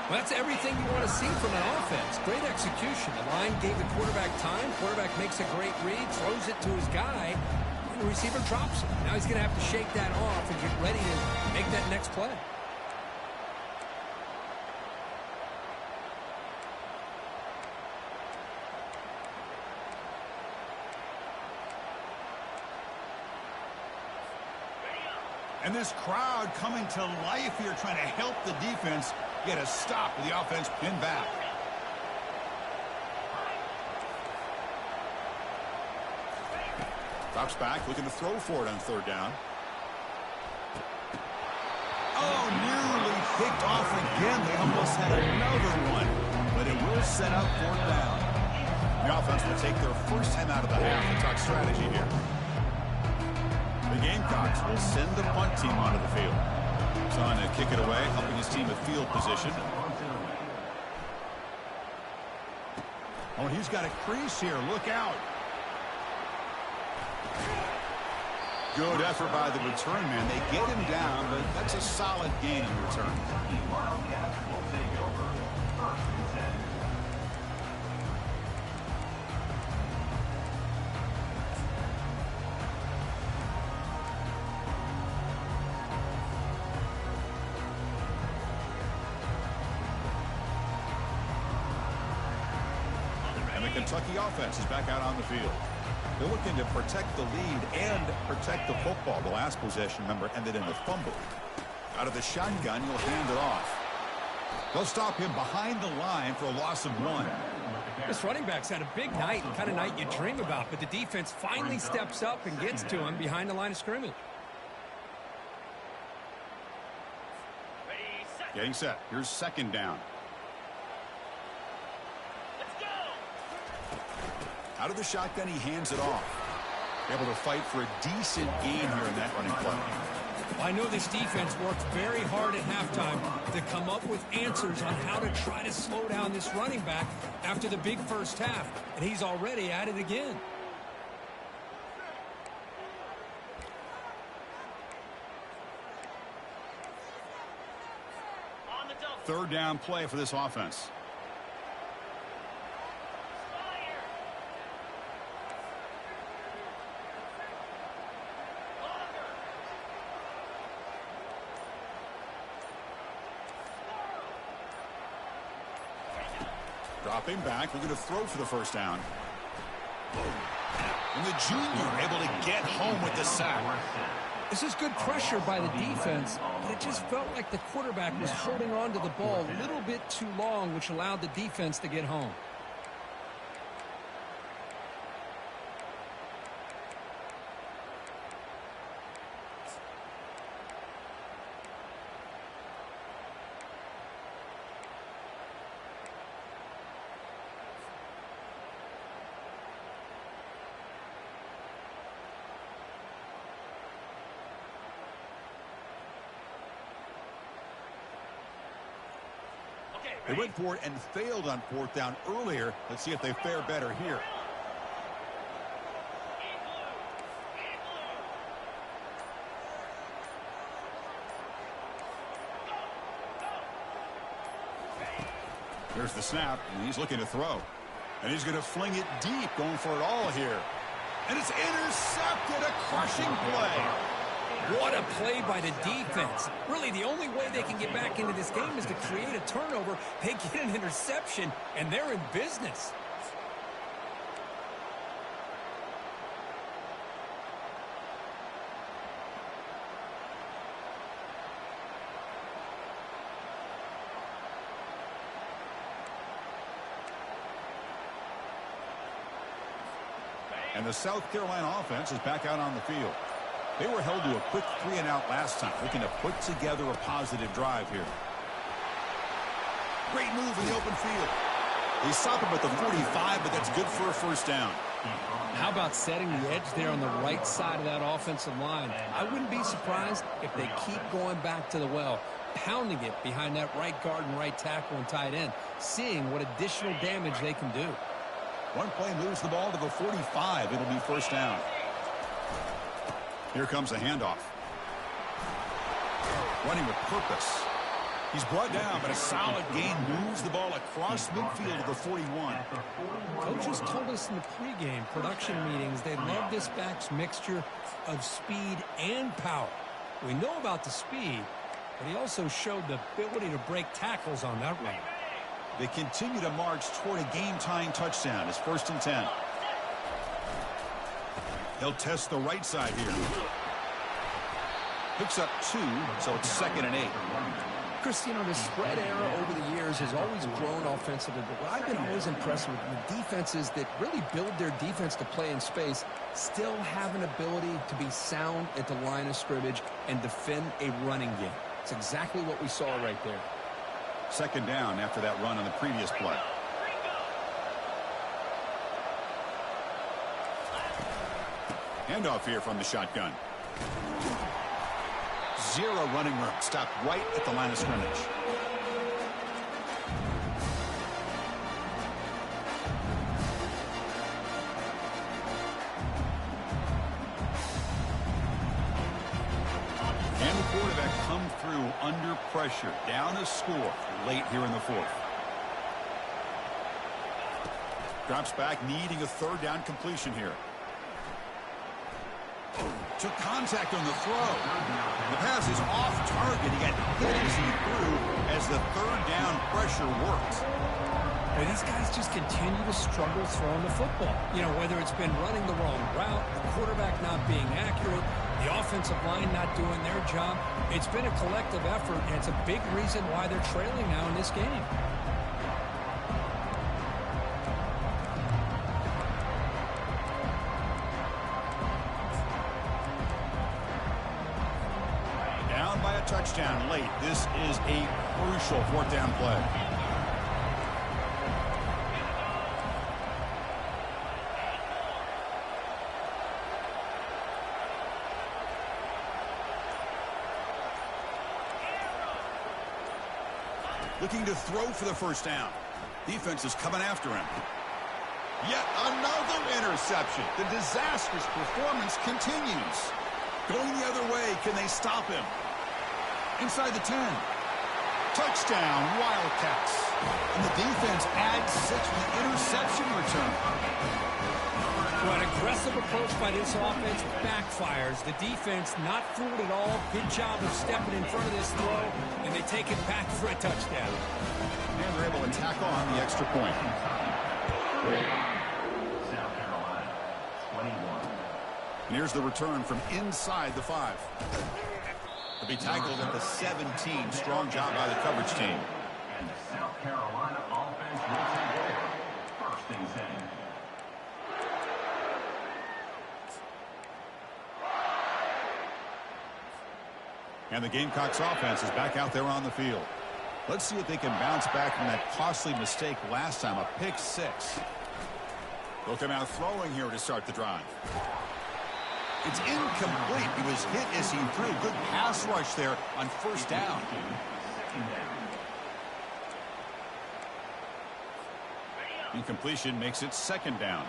[SPEAKER 2] Well, that's everything you want to see from an offense. Great execution. The line gave the quarterback time. Quarterback makes a great read, throws it to his guy, and the receiver drops it. Now he's going to have to shake that off and get ready to make that next play.
[SPEAKER 1] And this crowd coming to life here, trying to help the defense get a stop with the offense pinned back. Drops back, looking to throw for it on 3rd down. Oh, nearly picked off again. They almost had another one, but it will set up 4th down. The offense will take their first time out of the half to talk strategy here. The Gamecocks will send the punt team onto the field. Trying to kick it away, helping his team with field position. Oh, he's got a crease here. Look out. Good effort by the return man. They get him down, but that's a solid gain in return. Kentucky offense is back out on the field. They're looking to protect the lead and protect the football. The last possession, remember, ended in a fumble. Out of the shotgun, you'll hand it off. They'll stop him behind the line for a loss of 1.
[SPEAKER 2] This running back's had a big night, the kind of night you dream about, but the defense finally steps up and gets to him behind the line of scrimmage.
[SPEAKER 1] Getting set. Here's 2nd down. Out of the shotgun, he hands it off. Able to fight for a decent gain here in that running play.
[SPEAKER 2] I know this defense worked very hard at halftime to come up with answers on how to try to slow down this running back after the big first half, and he's already at it again.
[SPEAKER 1] 3rd down play for this offense. Dropping back, we're going to throw for the 1st down. And the junior able to get home with the sack.
[SPEAKER 2] This is good pressure by the defense, but it just felt like the quarterback was holding on to the ball a little bit too long, which allowed the defense to get home.
[SPEAKER 1] They went for it and failed on fourth down earlier. Let's see if they fare better here. Here's the snap, and he's looking to throw. And he's going to fling it deep, going for it all here. And it's intercepted, a crushing play.
[SPEAKER 2] What a play by the defense. Really, the only way they can get back into this game is to create a turnover. They get an interception, and they're in business.
[SPEAKER 1] And the South Carolina offense is back out on the field. They were held to a quick 3-and-out last time, looking to put together a positive drive here. Great move in the open field. They stop him at the 45, but that's good for a first down.
[SPEAKER 2] How about setting the edge there on the right side of that offensive line? I wouldn't be surprised if they keep going back to the well, pounding it behind that right guard and right tackle and tight end, seeing what additional damage they can do.
[SPEAKER 1] One play moves the ball to the 45. It'll be first down. Here comes a handoff. Running with purpose. He's brought down, but a solid gain moves the ball across midfield to the 41.
[SPEAKER 2] Coaches told us in the pregame production meetings they love this back's mixture of speed and power. We know about the speed, but he also showed the ability to break tackles on that run.
[SPEAKER 1] They continue to march toward a game-tying touchdown. It's 1st and 10. They'll test the right side here. Picks up 2, so it's 2nd and 8.
[SPEAKER 2] Chris, you know, the spread era over the years has always grown offensively, but what I've been always impressed with the defenses that really build their defense to play in space still have an ability to be sound at the line of scrimmage and defend a running game. It's exactly what we saw right there.
[SPEAKER 1] 2nd down after that run on the previous play. Handoff here from the shotgun. 0 running room. Stopped right at the line of scrimmage. And the quarterback come through under pressure. Down a score late here in the 4th. Drops back, needing a 3rd down completion here. Took contact on the throw. The pass is off target. He got hit as he threw as the 3rd down pressure worked.
[SPEAKER 2] Well, these guys just continue to struggle throwing the football. You know, whether it's been running the wrong route, the quarterback not being accurate, the offensive line not doing their job. It's been a collective effort, and it's a big reason why they're trailing now in this game.
[SPEAKER 1] Down by a touchdown late. This is a crucial 4th down play. Looking to throw for the first down. Defense is coming after him. Yet another interception. The disastrous performance continues. Going the other way, can they stop him? Inside the 10. Touchdown, Wildcats. And the defense adds 6 with the interception return.
[SPEAKER 2] Well, an aggressive approach by this offense backfires. The defense not fooled at all. Good job of stepping in front of this throw, and they take it back for a touchdown.
[SPEAKER 1] And they're able to tack on the extra point.
[SPEAKER 3] South Carolina, 21.
[SPEAKER 1] And here's the return from inside the 5. To be tackled at the 17. Strong job by the coverage team.
[SPEAKER 3] And the South Carolina offense will take over. 1st and 10.
[SPEAKER 1] And the Gamecocks offense is back out there on the field. Let's see if they can bounce back from that costly mistake last time, a pick 6. They'll come out throwing here to start the drive. It's incomplete. He was hit as he threw. Good pass rush there on 1st down. Incompletion makes it second down.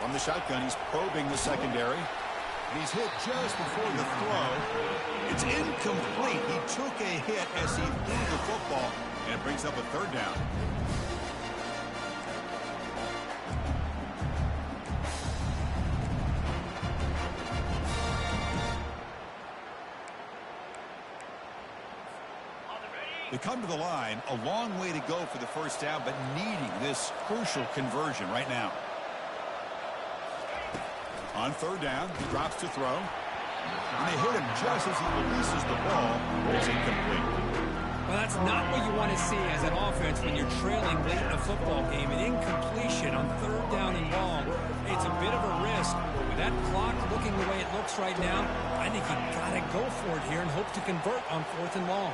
[SPEAKER 1] From the shotgun, he's probing the secondary. And he's hit just before the throw. It's incomplete. He took a hit as he threw the football, and it brings up a third down. They come to the line, a long way to go for the first down, but needing this crucial conversion right now. On third down, he drops to throw. And they hit him just as he releases the ball. It's incomplete.
[SPEAKER 2] Well, that's not what you want to see as an offense when you're trailing late in a football game. An incompletion on third down and long. It's a bit of a risk. With that clock looking the way it looks right now, I think you got to go for it here and hope to convert on fourth and long.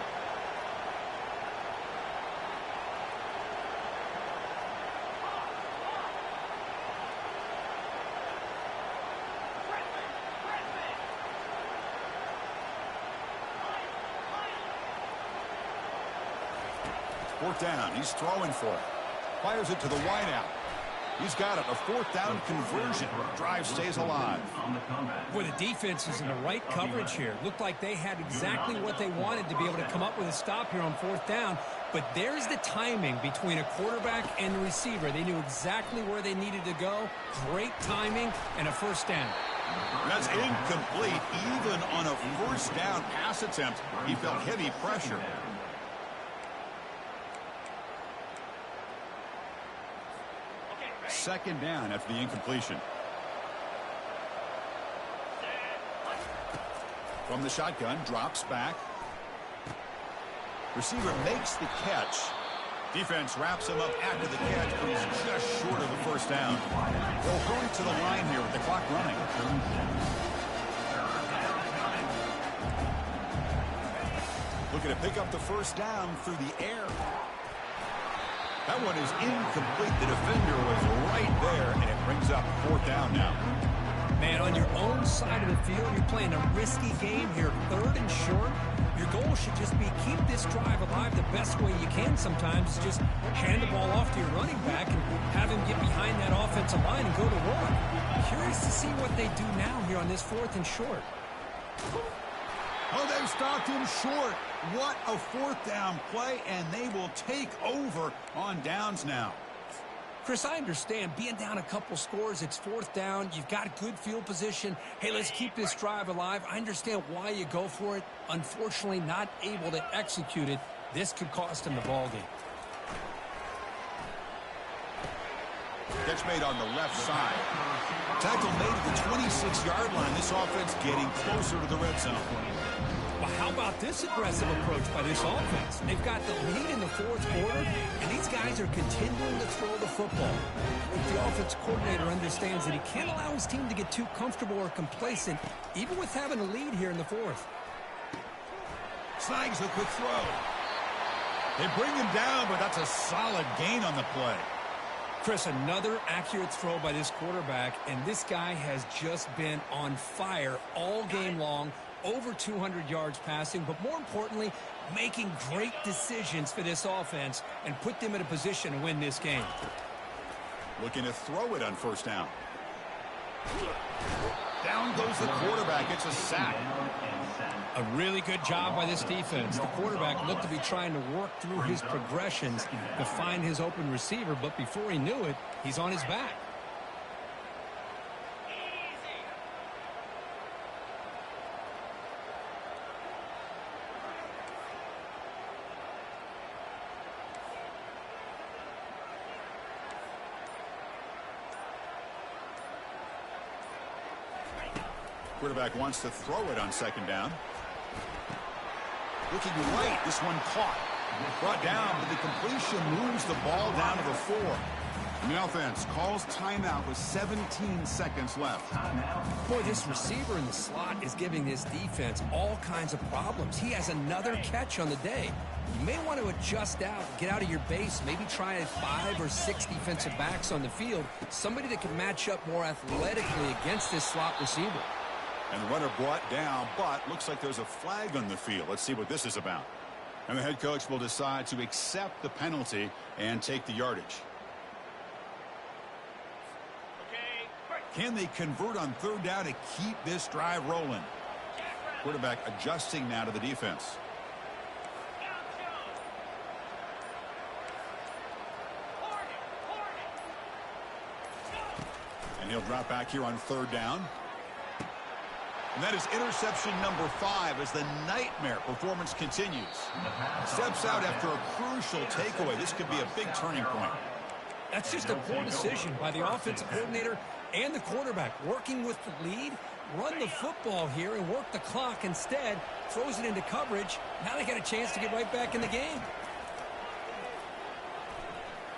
[SPEAKER 1] Fourth down. He's throwing for it. Fires it to the wideout. He's got it. A fourth down conversion. Drive stays alive.
[SPEAKER 2] Boy, the defense is in the right coverage here. Looked like they had exactly what they wanted to be able to come up with a stop here on fourth down. But there's the timing between a quarterback and the receiver. They knew exactly where they needed to go. Great timing and a first down.
[SPEAKER 1] That's incomplete. Even on a first down pass attempt, he felt heavy pressure. Second down after the incompletion. From the shotgun, drops back. Receiver makes the catch. Defense wraps him up after the catch, but he's just short of the first down. They'll hurry to the line here with the clock running. Looking to pick up the first down through the air. That one is incomplete. The defender was right there, and it brings up fourth down now.
[SPEAKER 2] Man, on your own side of the field, you're playing a risky game here. Third and short. Your goal should just be keep this drive alive the best way you can sometimes. Just hand the ball off to your running back and have him get behind that offensive line and go to work. Curious to see what they do now here on this fourth and short.
[SPEAKER 1] Oh, they've stopped him short. What a fourth down play, and they will take over on downs now.
[SPEAKER 2] Chris, I understand being down a couple scores, it's fourth down, you've got good field position. Hey, let's keep this drive alive. I understand why you go for it. Unfortunately, not able to execute it. This could cost him the ball game.
[SPEAKER 1] Catch made on the left side. Tackle made at the 26-yard line. This offense getting closer to the red zone.
[SPEAKER 2] Well, how about this aggressive approach by this offense? They've got the lead in the fourth quarter, and these guys are continuing to throw the football. I think the offense coordinator understands that he can't allow his team to get too comfortable or complacent, even with having a lead here in the fourth.
[SPEAKER 1] Snags a quick throw. They bring him down, but that's a solid gain on the play.
[SPEAKER 2] Chris, another accurate throw by this quarterback, and this guy has just been on fire all game long. Over 200 yards passing, but more importantly, making great decisions for this offense and put them in a position to win this game.
[SPEAKER 1] Looking to throw it on first down. Down goes the quarterback. It's a sack.
[SPEAKER 2] A really good job by this defense. The quarterback looked to be trying to work through his progressions to find his open receiver, but before he knew it, he's on his back.
[SPEAKER 1] Quarterback wants to throw it on second down. Looking right, this one caught. Brought down, but the completion moves the ball down to the 4. And the offense calls timeout with 17 seconds left.
[SPEAKER 2] Boy, this receiver in the slot is giving this defense all kinds of problems. He has another catch on the day. You may want to adjust out, get out of your base, maybe try 5 or 6 defensive backs on the field, somebody that can match up more athletically against this slot receiver.
[SPEAKER 1] And the runner brought down, but looks like there's a flag on the field. Let's see what this is about. And the head coach will decide to accept the penalty and take the yardage. Can they convert on third down to keep this drive rolling? Quarterback adjusting now to the defense. And he'll drop back here on third down. And that is interception number 5 as the nightmare performance continues. Steps out after a crucial takeaway. This could be a big turning point.
[SPEAKER 2] That's just a poor decision by the offensive coordinator and the quarterback. Working with the lead, run the football here and work the clock instead. Throws it into coverage. Now they got a chance to get right back in the game.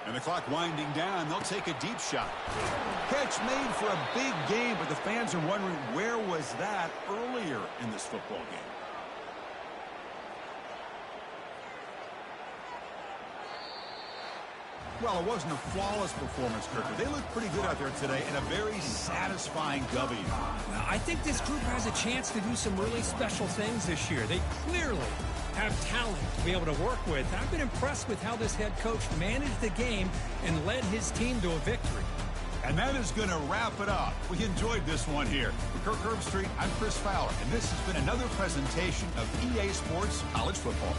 [SPEAKER 1] And the clock winding down. They'll take a deep shot. Catch made for a big game, but the fans are wondering where was that earlier in this football game. Well, it wasn't a flawless performance, Kirk, but they looked pretty good out there today in a very satisfying W.
[SPEAKER 2] Well, I think this group has a chance to do some really special things this year. They clearly have talent to be able to work with. I've been impressed with how this head coach managed the game and led his team to a victory.
[SPEAKER 1] And that is going to wrap it up. We enjoyed this one here. For Kirk Herbstreit, I'm Chris Fowler, and this has been another presentation of EA Sports College Football.